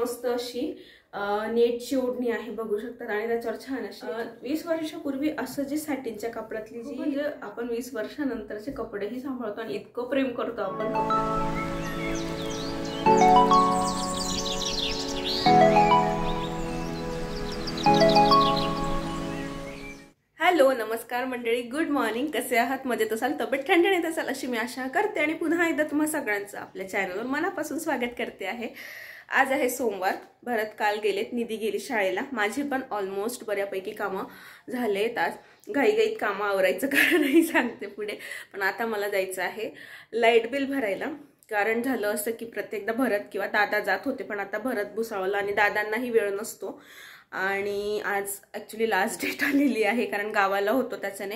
मस्त अशी नेटची ओढणी आहे बघू शकतात आणि त्याच्यावर छान अशी 20 वर्षापूर्वी असं जी सॅटिनच्या कपड्यातली जी म्हणजे आपण 20 वर्षानंतरचे कपडेही सांभाळतो आणि इतकं प्रेम करतो आपण हॅलो नमस्कार मंडळी, गुड मॉर्निंग. कसे आहात? मजेत असाल, तब्येत ठणठणीत असाल अशी मी आशा करते आणि पुन्हा एकदा तुम्हा सगळ्यांचं आपल्या चॅनलवर मनापासून स्वागत करते आहे. आज आहे सोमवार. भरत काल गेलेत, निधी गेली शाळेला. माझी पण ऑलमोस्ट बऱ्यापैकी कामं झालेत. आज घाईघाईत कामं आवरायचं कारण नाही सांगते पुढे. पण आता मला जायचं आहे लाईट बिल भरायला. कारण झालं असं की प्रत्येकदा भरत किंवा दादा जात होते, पण आता भरत भुसावळला आणि दादांनाही वेळ नसतो. आणि आज ॲक्च्युली लास्ट डेट आलेली आहे कारण गावाला होतो, त्याच्याने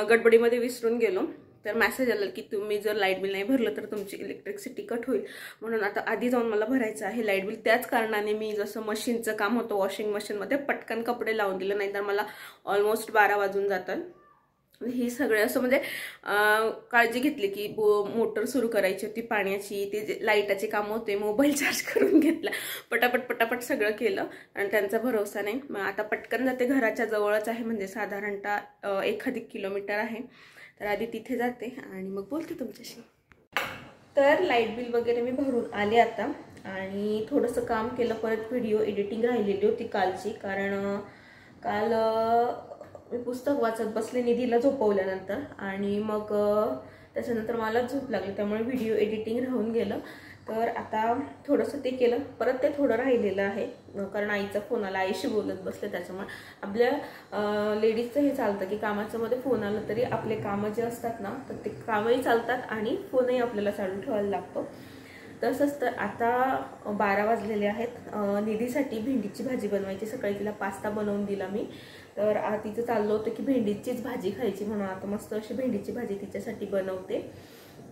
गडबडीमध्ये विसरून गेलो. तर मेसेज आला की तुम्ही जर लाईट बिल नाही भरलं तर तुमची इलेक्ट्रिसिटी कट होईल. म्हणून आता आधी जाऊन मला भरायचं आहे लाईट बिल. त्याच कारणाने मी जसं मशीनचं काम होतं वॉशिंग मशीनमध्ये पटकन कपडे लावून दिलं, नाहीतर मला ऑलमोस्ट 12 वाजून जातात. ही सगळे असं म्हणजे काळजी घेतली की मोटर सुरू करायची होती पाण्याची, ते लाईटाचे काम होते, मोबाईल चार्ज करून घेतला, पटापट सगळं केलं आणि त्यांचा भरोसा नाही. मग आता पटकन जाते, घराच्या जवळच आहे, म्हणजे साधारणतः 1 किलोमीटर आहे. तर आधी तिथे जाते आणि मग बोलते तुमच्याशी. तर लाईट बिल वगैरे मी भरून आले आता आणि थोडंसं काम केलं. परत व्हिडिओ एडिटिंग राहिलेली होती कालची, कारण काल मी पुस्तक वाचत बसले निधीला झोपवल्यानंतर आणि मग त्याच्यानंतर मला झोप लागली, त्यामुळे व्हिडिओ एडिटिंग राहून गेलं. तर आता थोडंसं ते केलं. परत ते थोडं राहिलेलं आहे कारण आईचा फोन आला, आईशी बोलत बसले. त्याच्यामुळे आपल्या लेडीजचं हे चालतं की कामाचं मध्ये फोन आलं तरी आपले कामं जे असतात ना, तर ते कामही चालतात आणि फोनही आपल्याला चालू ठेवायला लागतो. तसंच तर आता 12 वाजलेले आहेत. निधीसाठी भेंडीची भाजी बनवायची. सकाळी तिला पास्ता बनवून दिला मी. तर तिचं चाललं होतं की भेंडीचीच भाजी खायची, म्हणून आता मस्त अशी भेंडीची भाजी तिच्यासाठी बनवते.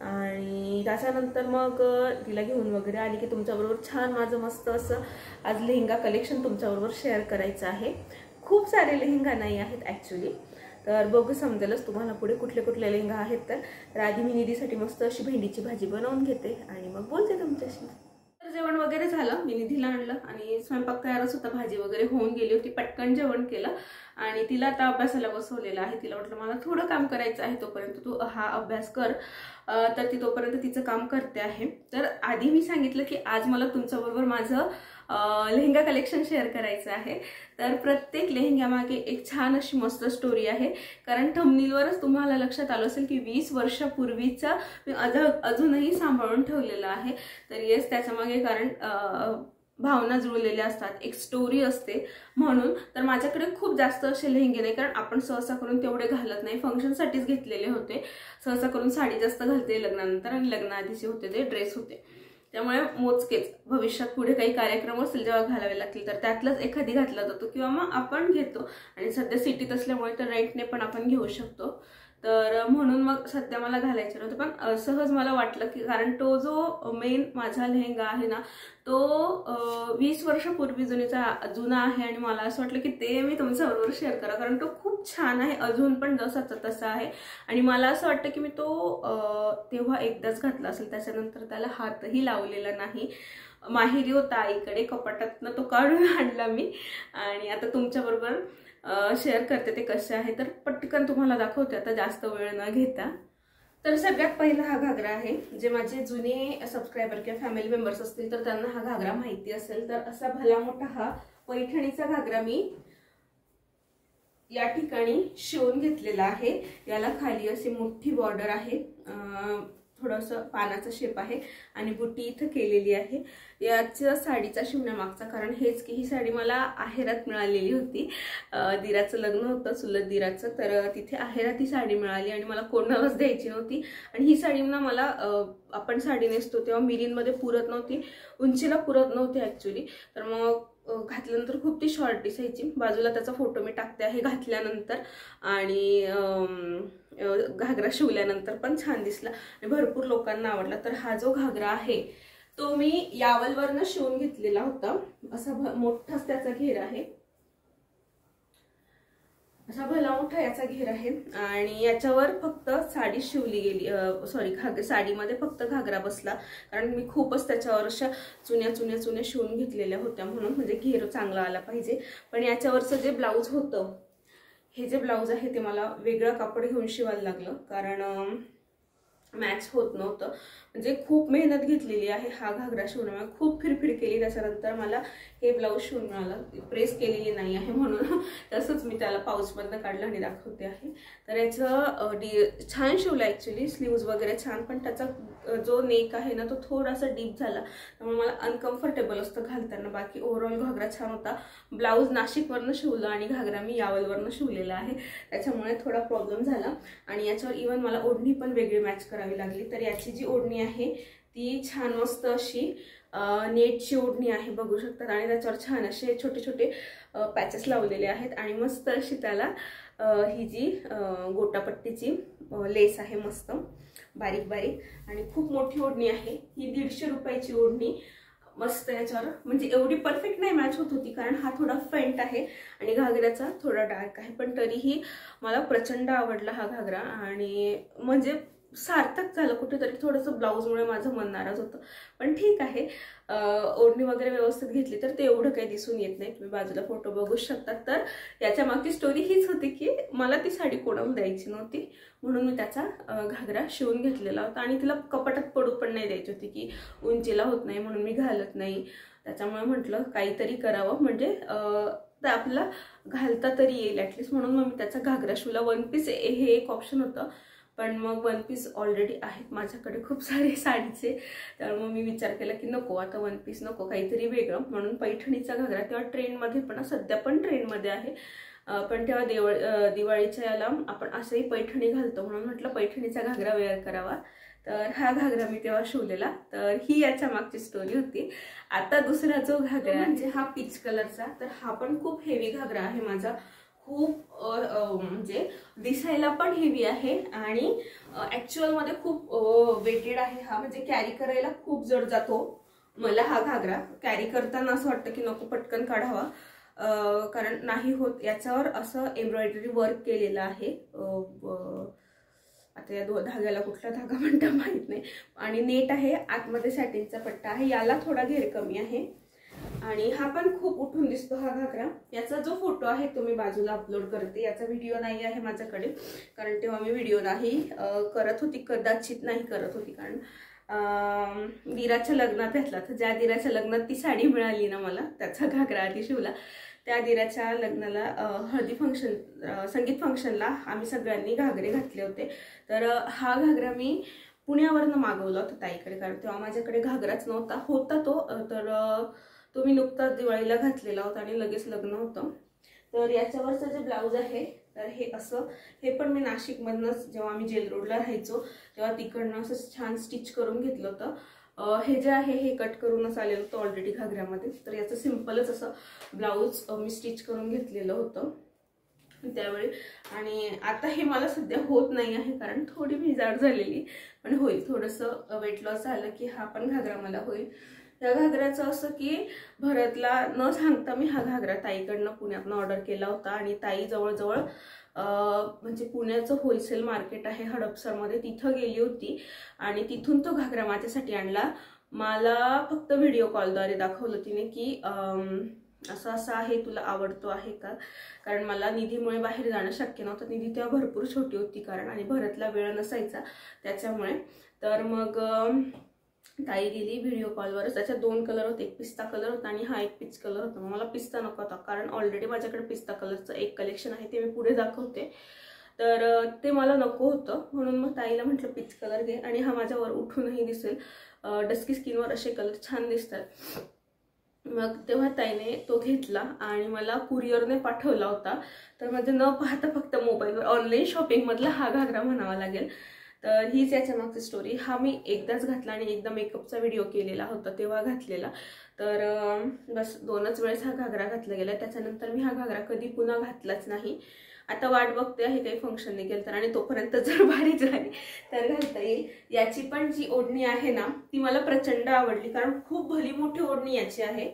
आणि त्याच्यानंतर मग तिला घेऊन वगैरे आली की तुमच्याबरोबर छान माझं मस्त असं आज लेहंगा कलेक्शन तुमच्याबरोबर शेअर करायचं आहे. खूप सारे लेहंगा नाही आहेत ॲक्च्युली, तर बघू समजेलच तुम्हाला पुढे कुठले कुठले लेहंगा आहेत. तर आधी मी निधीसाठी मस्त अशी भेंडीची भाजी बनवून घेते आणि मग बोलते तुमच्याशी. तर जेवण वगैरे झालं, मी निधीला आणलं आणि स्वयंपाक तयारच होता, भाजी वगैरे होऊन गेली होती. पटकन जेवण केलं आणि तिला आता अभ्यासाला बसवलेलं आहे. तिला वाटलं मला थोडं काम करायचं आहे, तोपर्यंत तू हा अभ्यास कर. तर ती तोपर्यंत तिचं काम करते आहे. तर आधी मी सांगितलं की आज मला तुमच्याबरोबर माझं लेहंगा कलेक्शन शेअर करायचं आहे. तर प्रत्येक लेहंग्यामागे एक छान अशी मस्त स्टोरी आहे. कारण थंबनेलवरच तुम्हाला लक्षात आलं असेल की 20 वर्षापूर्वीचा मी अजूनही सांभाळून ठेवलेला आहे. तर येस, त्याच्यामागे कारण भावना जुळलेल्या असतात, एक स्टोरी असते म्हणून. तर माझ्याकडे खूप जास्त असे लेहंगे नाही, कारण आपण सहसा करून तेवढे घालत नाही. फंक्शनसाठीच घेतलेले होते. सहसा करून साडी जास्त घालते लग्नानंतर, आणि लग्नाआधीचे होते ते ड्रेस होते. त्यामुळे मोजकेच, भविष्यात पुढे काही कार्यक्रम असतील जेव्हा घालावे लागतील तर त्यातलंच एखादी घातला जातो किंवा मग आपण घेतो. आणि सध्या सिटीत असल्यामुळे तर रेंटने पण आपण घेऊ शकतो. तर म्हणून मग सध्या मला घालायचं नव्हतं, पण सहज मला वाटलं की कारण तो जो मेन माझा लेहंगा आहे ना, तो 20 वर्षापूर्वी जुना आहे आणि मला असं वाटलं की ते मी तुमच्याबरोबर शेअर करा, कारण तो खूप छान आहे, अजून पण जसाचा तसा आहे. आणि मला असं वाटतं की मी तो तेव्हा एकदाच घातला असेल, त्याच्यानंतर त्याला हातही लावलेला नाही. माहेरी होता आईकडे, कपाटातनं तो काढून आणला मी आणि आता तुमच्याबरोबर शेअर करते ते कसे आहे. तर पटकन तुम्हाला दाखवते आता जास्त वेळ न घेता. तर सगळ्यात पहिला हा घागरा आहे. जे माझे जुने सबस्क्रायबर किंवा फॅमिली मेंबर्स असतील तर त्यांना हा घागरा माहिती असेल. तर असा भला मोठा हा पैठणीचा घागरा मी या ठिकाणी शिवून घेतलेला आहे. याला खाली अशी मोठी बॉर्डर आहे, थोडंसं पानाचा शेप आहे आणि बुट्टी इथं केलेली आहे. याच्या साडीचा शिवण्यामागचा कारण हेच की ही साडी मला आहेरात मिळालेली होती. दिराचं लग्न होतं, चुलत दिराचं, तर तिथे आहेरात ही साडी मिळाली आणि मला कोणालाच द्यायची नव्हती. आणि ही साडी ना मला आपण साडी नेसतो तेव्हा मिरींमध्ये पुरत नव्हती, उंचीला पुरत नव्हती ॲक्च्युली. तर मग घातल्यानंतर खूप ती शॉर्ट दिसायची. बाजूला त्याचा फोटो मी टाकते आहे घातल्यानंतर, आणि घागरा शिवल्यानंतर पण छान दिसला आणि भरपूर लोकांना आवडला. तर हा जो घागरा आहे तो मी यावलवरनं शिवून घेतलेला होता. असा मोठाच त्याचा घेर आहे असा भला मोठा याचा घेर आहे आणि याच्यावर फक्त साडी शिवली गेली, सॉरी साडीमध्ये फक्त घागरा बसला, कारण मी खूपच त्याच्यावर अशा चुन्या शिवून घेतलेल्या होत्या म्हणून, म्हणजे घेर चांगला आला पाहिजे. पण याच्यावरचं जे ब्लाऊज होतं, हे जे ब्लाऊज आहे ते मला वेगळं कापड घेऊन शिवायला लागलं, कारण मॅच होत नव्हतं. म्हणजे खूप मेहनत घेतलेली आहे हा घागरा शिवण्यामध्ये, खूप फिरफिर केली. त्याच्यानंतर मला हे ब्लाऊज शिवून मिळालं, प्रेस केलेली नाही आहे म्हणून. तसंच मी त्याला पाऊचमधनं काढलं आणि दाखवते आहे. तर याचं छान शिवलं ॲक्च्युली, स्लीव्ज वगैरे छान, पण त्याचा जो नेक आहे ना तो थोडासा डीप झाला, त्यामुळे मला अनकम्फर्टेबल असतं घालताना. बाकी ओव्हरऑल घागरा छान होता. ब्लाऊज नाशिकवरनं शिवलं आणि घागरा मी यावलवरनं शिवलेला आहे, त्याच्यामुळे थोडा प्रॉब्लेम झाला. आणि याच्यावर इवन मला ओढणी पण वेगळी मॅच करावी लागली. तर याची जी ओढणी आहे ती छान मस्त अशी नेटची ओढणी आहे, बघू शकतात. आणि त्याच्यावर छान असे छोटे छोटे पॅचेस लावलेले आहेत आणि मस्त अशी त्याला ही जी गोटापट्टीची लेस आहे, मस्त बारीक बारीक, आणि खूप मोठी ओढणी आहे ही. 150 रुपयाची ओढणी, मस्त. याच्यावर म्हणजे एवढी परफेक्ट नाही मॅच होत होती, कारण हा थोडा फेंट आहे आणि घागऱ्याचा थोडा डार्क आहे, पण तरीही मला प्रचंड आवडला हा घागरा. आणि म्हणजे सार्थक झालं कुठेतरी. थोडंसं ब्लाऊजमुळे माझं मन नाराज होतं, पण ठीक आहे. ओढणी वगैरे व्यवस्थित घेतली तर ते एवढं काही दिसून येत नाही, तुम्ही बाजूला फोटो बघू शकतात. तर याच्या मागची स्टोरी हीच होती की मला ती साडी कोणाला द्यायची नव्हती, म्हणून मी त्याचा घागरा शिवून घेतलेला होता. आणि तिला कपाटात पडू पण नाही द्यायची होती, की उंचीला होत नाही म्हणून मी घालत नाही. त्याच्यामुळे म्हटलं काहीतरी करावं, म्हणजे आपल्याला घालता तरी येईल ॲटलिस्ट, म्हणून मग मी त्याचा घागरा शिवला. 1 पीस हे एक ऑप्शन होतं, पण मग 1 पीस ऑलरेडी आहेत माझ्याकडे खूप सारे साडीचे. तर मग मी विचार केला की नको, आता 1 पीस नको, काहीतरी वेगळं. म्हणून पैठणीचा घागरा तेव्हा ट्रेंडमध्ये, पण सध्या पण ट्रेंडमध्ये आहे, पण तेव्हा दिवाळीच्या याला आपण असंही पैठणी घालतो, म्हणून म्हटलं पैठणीचा घागरा वेअर करावा. तर हा घागरा मी तेव्हा शिवलेला. तर ही याच्या मागची स्टोरी होती. आता दुसरा जो घागरा म्हणजे हा पीच कलरचा, तर हा पण खूप हेवी घागरा आहे माझा. खूप म्हणजे दिसायला पण हेवी आहे आणि ॲक्च्युअलमध्ये खूप वेटेड आहे हा, म्हणजे कॅरी करायला खूप जड जातो मला हा घागरा. कॅरी करताना असं वाटतं की नको पटकन काढावा, कारण नाही होत. याच्यावर असं एम्ब्रॉयडरी वर्क केलेलं आहे. आता या धाग्याला कुठला धागा म्हणता माहित नाही. आणि नेट आहे, आतमध्ये सॅटिनचा पट्टा आहे, याला थोडा घेर कमी आहे. आणि हा पण खूप उठून दिसतो हा घागरा. याचा जो फोटो आहे तो मी बाजूला अपलोड करते. याचा व्हिडिओ नाही आहे माझ्याकडे, कारण तेव्हा मी व्हिडिओ नाही करत होती, कदाचित नाही करत होती, कारण दिराच्या लग्नात घेतला. तर ज्या दिराच्या लग्नात ती साडी मिळाली ना मला, त्याचा घागरा आधी शिवला. त्या दिराच्या लग्नाला हळदी फंक्शन, संगीत फंक्शनला आम्ही सगळ्यांनी घागरे घातले होते. तर हा घागरा मी पुण्यावरनं मागवला होता ताईकडे, कारण तेव्हा माझ्याकडे घागराच नव्हता. होता तो, तर तो मी नुकताच दिवाळीला घातलेला होता आणि लगेच लग्न होतं. तर याच्यावरचं जे ब्लाऊज आहे, तर हे असं, हे पण मी नाशिकमधनंच, जेव्हा आम्ही जेल रोडला राहायचो तेव्हा तिकडनं असं छान स्टिच करून घेतलं होतं. हे जे आहे हे कट करूनच आलेलं होतं ऑलरेडी घागऱ्यामध्ये. तर याचं सिम्पलच असं ब्लाऊज मी स्टिच करून घेतलेलं होतं त्यावेळी. आणि आता हे मला सध्या होत नाही आहे, कारण थोडी मी जाड झालेली, पण होईल. थोडंसं वेट लॉस झालं की हा पण घागरा मला होईल. या घागऱ्याचं असं की भरतला न सांगता मी हा घागरा ताईकडनं पुण्यातनं ऑर्डर केला होता. आणि ताई जवळजवळ म्हणजे पुण्याचं होलसेल मार्केट आहे हडपसरमध्ये, तिथं गेली होती आणि तिथून तो घागरा माझ्यासाठी आणला. मला फक्त व्हिडिओ कॉलद्वारे दाखवलं तिने की असं असं आहे, तुला आवडतो आहे का, कारण मला निधीमुळे बाहेर जाणं शक्य नव्हतं. निधी तेव्हा भरपूर छोटी होती, कारण आणि भरतला वेळ नसायचा त्याच्यामुळे. तर मग ताई गेली व्हिडिओ कॉलवरच. त्याच्यात 2 कलर होते, एक पिस्ता कलर होता आणि हा एक पीच कलर होता. मला पिस्ता नको होता, कारण ऑलरेडी माझ्याकडे पिस्ता कलरचं एक कलेक्शन आहे, ते मी पुढे दाखवते. तर ते मला नको होतं, म्हणून मग ताईला म्हटलं पीच कलर घे, आणि हा माझ्यावर उठूनही दिसेल. डस्की स्किनवर असे कलर छान दिसतात. मग तेव्हा ताईने तो घेतला आणि मला कुरिअरने पाठवला होता. तर म्हणजे न पाहता फक्त मोबाईलवर ऑनलाईन शॉपिंगमधला हा घागरा म्हणावा लागेल. तर हीच याच्या मागची स्टोरी. हा मी एकदाच घातला आणि एकदा मेकअपचा व्हिडिओ केलेला होता तेव्हा घातलेला. तर बस 2च वेळेस हा घागरा घातला गेला. त्याच्यानंतर मी हा घागरा कधी पुन्हा घातलाच नाही. आता वाट बघते आहे काही फंक्शन निघेल तर, आणि तोपर्यंत जर भारी झाली तर घालता येईल. याची पण जी ओढणी आहे ना ती मला प्रचंड आवडली, कारण खूप भली मोठी ओढणी याची आहे.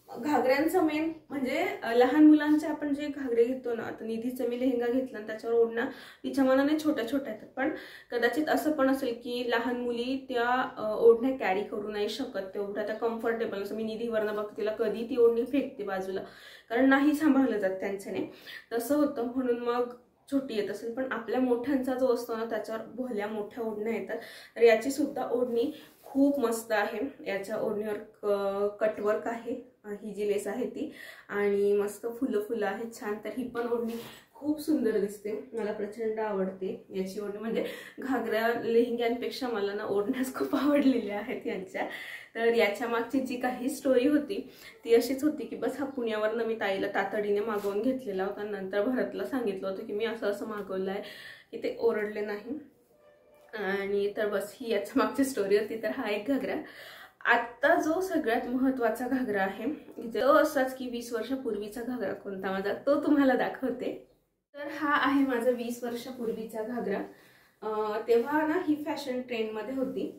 घागऱ्यांचं मेन म्हणजे लहान मुलांचे आपण जे घागरे घेतो ना, आता निधीचं मी लेहंगा घेतला आणि त्याच्यावर ओढणा तिच्या मनाने छोट्या छोट्या आहेत, पण कदाचित असं पण असेल की लहान मुली त्या ओढण्या कॅरी करू नाही शकत तेवढ्या त्या कम्फर्टेबल. असं मी निधीवरनं बघते, तिला कधी ती ओढणी फेकते बाजूला, कारण नाही सांभाळलं जात त्यांच्याने, तसं होतं. म्हणून मग छोटी येत असेल, पण आपल्या मोठ्यांचा जो असतो ना त्याच्यावर भल्या मोठ्या ओढण्या येतात. तर याची सुद्धा ओढणी खूप मस्त आहे. याच्या ओढणीवर कटवर्क आहे, ही जी लेस आहे ती, आणि मस्त फुलं फुलं आहेत छान. तर ही पण ओढणी खूप सुंदर दिसते, मला प्रचंड आवडते याची ओढणी. म्हणजे घागऱ्या लेहंग्यांपेक्षा मला ना ओढण्याच खूप आवडलेल्या आहेत यांच्या. तर याच्या मागची जी काही स्टोरी होती ती अशीच होती की बस हा पुण्यावरनं मी ताईला तातडीने मागवून घेतलेला होता. नंतर भरतला सांगितलं होतं की मी असं असं मागवलं आहे, की ते ओरडले नाही. आणि तर बस ही याच्या मागची स्टोरी होती. तर हा एक घागरा. आता जो सगळ्यात महत्त्वाचा घागरा आहे तो असाच की 20 वर्षापूर्वीचा घागरा कोणता माझा, तो तुम्हाला दाखवते. तर हा आहे माझा 20 वर्षापूर्वीचा घागरा. तेव्हा ना ही फॅशन ट्रेंडमध्ये होती.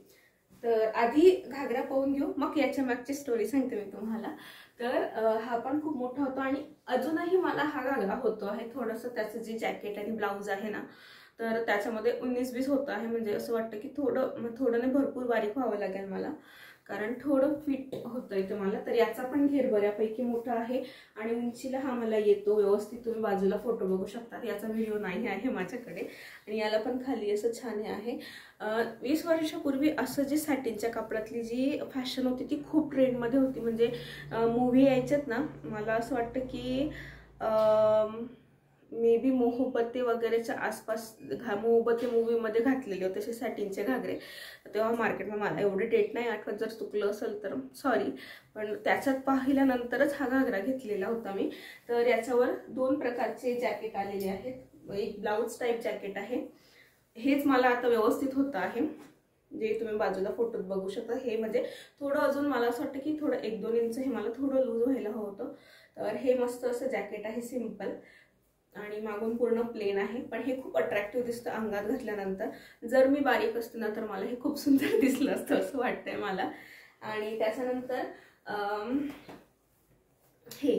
तर आधी घागरा पाहून घेऊ, मग याच्या मागची स्टोरी सांगते मी तुम्हाला. तर हा पण खूप मोठा होता आणि अजूनही मला हा घागरा होतो आहे. थोडंसं त्याचं जे जॅकेट आणि ब्लाऊज आहे ना, तर त्याच्यामध्ये 19-20 होतं आहे. म्हणजे असं वाटतं की थोडं नाही भरपूर बारीक व्हावं लागेल मला, कारण थोडं फिट होतं इथं मला. तर याचा पण घेर बऱ्यापैकी मोठा आहे आणि उंचीला हा मला येतो व्यवस्थित. तुम्ही बाजूला फोटो बघू शकता, याचा व्हिडिओ नाही आहे माझ्याकडे. आणि याला पण खाली असं छान आहे. 20 वर्षापूर्वी असं जे सॅटिनच्या कपड्यातली जी फॅशन होती ती खूप ट्रेंडमध्ये होती. म्हणजे मूव्ही यायच्यात ना, मला असं वाटतं की मे बी मोहब्बते वगैरेच्या आसपास मोहब्बते मूवीमध्ये घातलेले होते असे सॅटिनचे घागरे. तेव्हा मार्केटमध्ये, मला एवढे डेट नाही आठवत, जर चुकलं असेल तर सॉरी, पण त्याच्यात पाहिल्यानंतरच हा घागरा घेतलेला होता मी. तर याच्यावर 2 प्रकारचे जॅकेट आलेले आहेत. एक ब्लाऊज टाईप जॅकेट आहे, हेच मला आता व्यवस्थित होतं आहे, जे तुम्ही बाजूला फोटोत बघू शकता. हे म्हणजे थोडं अजून मला असं वाटतं की थोडं 1-2 इंच हे मला थोडं लूज व्हायला हवं होतं. तर हे मस्त असं जॅकेट आहे, सिम्पल, आणि मागून पूर्ण प्लेन आहे. पण हे खूप अट्रॅक्टिव्ह दिसतं अंगात घातल्यानंतर. जर मी बारीक असते ना तर मला हे खूप सुंदर दिसलं असतं असं वाटतंय मला. आणि त्याच्यानंतर हे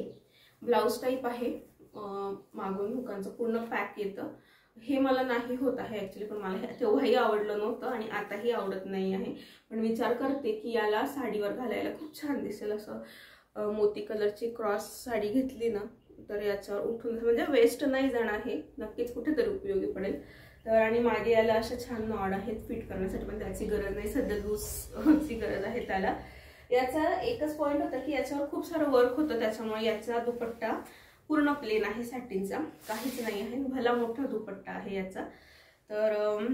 ब्लाऊज टाईप आहे, मागून हुकांचं पूर्ण पॅक येतं. हे मला नाही होत आहे ॲक्च्युली, पण मला तेव्हाही आवडलं नव्हतं आणि आताही आवडत नाही आहे. पण विचार करते की याला साडीवर घालायला खूप छान दिसेल. असं मोती कलरची क्रॉस साडी घेतली ना तर याच्यावर उठून म्हणजे वेस्ट नाही जाणार, हे नक्कीच कुठेतरी उपयोगी पडेल. तर आणि मागे याला अशा छान नॉड आहेत फिट करण्यासाठी, पण त्याची गरज नाही सध्या, लूजची गरज आहे त्याला. याचा एकच पॉईंट होता की याच्यावर खूप सारं वर्क होतं, त्याच्यामुळे याचा दुपट्टा पूर्ण प्लेन आहे सॅटिनचा, काहीच नाही आहे. भला मोठा दुपट्टा आहे याचा. तर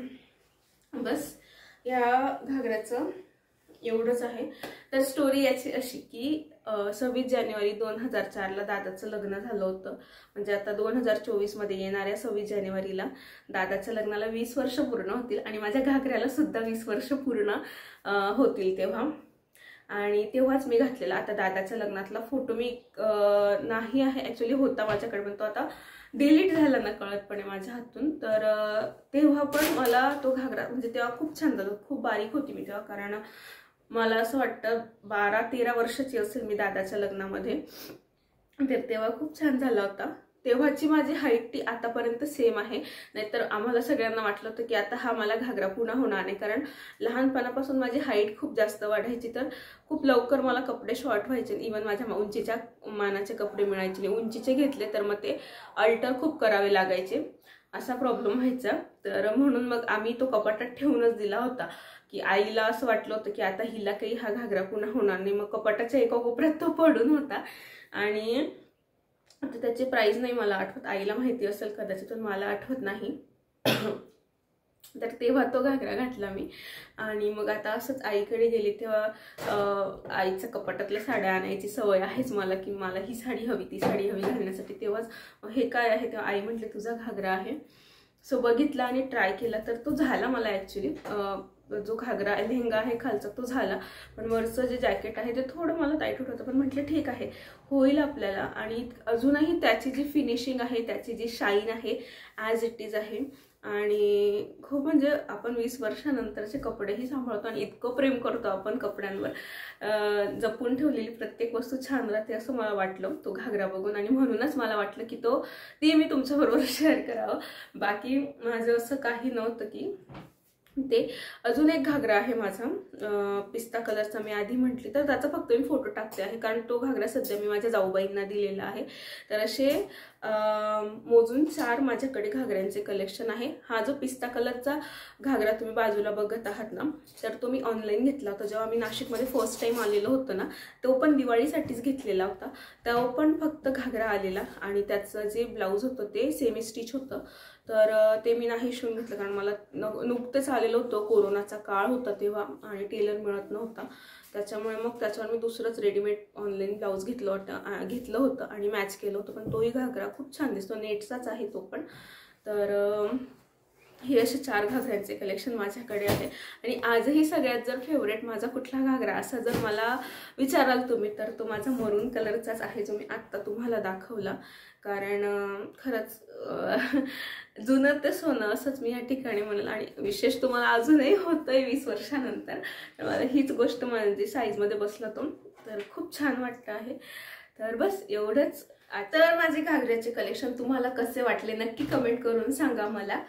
बस या घागऱ्याचं एवढंच आहे. तर स्टोरी याची अशी की 26 जानेवारी 2004ला दादाचं लग्न झालं होतं. म्हणजे आता 2024 मध्ये येणाऱ्या 26 जानेवारीला दादाच्या लग्नाला 20 वर्ष पूर्ण होतील आणि माझ्या घागऱ्याला सुद्धा 20 वर्ष पूर्ण होतील तेव्हा. आणि तेव्हाच मी घातलेला. आता दादाच्या लग्नातला फोटो मी नाही आहे ॲक्च्युली, होता माझ्याकडे, पण तो आता डिलीट झाला ना कळतपणे माझ्या हातून. तर तेव्हा पण मला तो घागरा म्हणजे तेव्हा खूप छान झाला. खूप बारीक होती मी तेव्हा, कारण मला असं वाटतं 12-13 वर्षाची असेल मी दादाच्या लग्नामध्ये. तर तेव्हा खूप छान झाला होता. तेव्हाची माझी हाईट ती आतापर्यंत सेम आहे. नाहीतर आम्हाला सगळ्यांना वाटलं होतं की आता हा मला घागरा पुन्हा होणार नाही, कारण लहानपणापासून माझी हाईट खूप जास्त वाढायची. तर खूप लवकर मला कपडे शॉर्ट व्हायचे. इवन माझ्या उंचीच्या मानाचे कपडे मिळायचे नाही. उंचीचे घेतले तर मग ते अल्टर खूप करावे लागायचे, असा प्रॉब्लेम व्हायचा. तर म्हणून मग आम्ही तो कपाटात ठेवूनच दिला होता की आईला असं वाटलं होतं की आता हिला काही हा घागरा पुन्हा होणार नाही. मग कपाटाच्या एका कोपऱ्यात तो पडून होता. आणि आता त्याची प्राइस नाही मला आठवत, आईला माहिती असेल कदाचित, पण मला आठवत नाही. तर तेव्हा तो घागरा घातला मी. आणि मग आता असंच आईकडे गेली तेव्हा आईच्या कपाटातल्या साड्या आणायची सवय आहेच मला, की मला ही साडी हवी ती साडी हवी घालण्यासाठी. तेव्हाच हे काय आहे, तेव्हा आई म्हटली तुझा घागरा आहे. सो बघितला आणि ट्राय केला तर तो झाला मला ॲक्च्युली. जो घागरा लेहंगा आहे खालचा तो झाला, पण वरचं जे जॅकेट आहे ते थोडं मला टाईट होतं. पण म्हटलं ठीक आहे, होईल आपल्याला. आणि अजूनही त्याची जी फिनिशिंग आहे, त्याची जी शाईन आहे ॲज इट इज आहे. आणि खूप म्हणजे आपण 20 वर्षानंतरचे कपडेही सांभाळतो आणि इतकं प्रेम करतो आपण कपड्यांवर. जपून ठेवलेली प्रत्येक वस्तू छान राहते असं मला वाटलं तो घागरा बघून, आणि म्हणूनच मला वाटलं की ती मी तुमच्याबरोबर शेअर करावं. बाकी माझं असं काही नव्हतं की ते. अजून एक घागरा आहे माझा पिस्ता कलरचा, मी आधी म्हटली तर त्याचा फक्त मी फोटो टाकते आहे, कारण तो घागरा सध्या मी माझ्या जाऊबाईंना दिलेला आहे. तर असे मोजून 4 माझ्याकडे घागऱ्यांचे कलेक्शन आहे. हा जो पिस्ता कलरचा घागरा तुम्ही बाजूला बघत आहात ना, तर तो मी ऑनलाईन घेतला होता जेव्हा मी नाशिकमध्ये फर्स्ट टाइम आलेलो होतो ना, तो पण दिवाळीसाठीच घेतलेला होता. तेव्हा पण फक्त घागरा आलेला आणि त्याचं जे ब्लाऊज होतं ते सेमी स्टिच होतं. तर ते मी नाही शिवून घेतलं, कारण मला नुकतेच आलेलं होतं, कोरोनाचा काळ होता तेव्हा आणि टेलर मिळत नव्हता. त्याच्यामुळे मग त्याच्यावर मी दुसरंच रेडीमेड ऑनलाईन ब्लाऊज घेतलं होतं आणि मॅच केलं होतं. पण तोही घागरा खूप छान दिसतो, नेटचाच आहे तो पण. तर हे असे 4 घागऱ्यांचे कलेक्शन माझ्याकडे आहे. आणि आजही सगळ्यात जर फेवरेट माझा कुठला घागरा असं जर मला विचाराल तुम्ही, तर तो माझा मरून कलरचाच आहे जो मी आत्ता तुम्हाला दाखवला. कारण खरंच जुनं ते सोनं असंच मी या ठिकाणी म्हणेल. आणि विशेष तुम्हाला अजूनही होतंय 20 वर्षानंतर. तर मला हीच गोष्ट म्हणजे साईजमध्ये बसला तो, तर खूप छान वाटतं आहे. तर बस एवढंच. तर माझे घागऱ्याचे कलेक्शन तुम्हाला कसे वाटले नक्की कमेंट करून सांगा मला.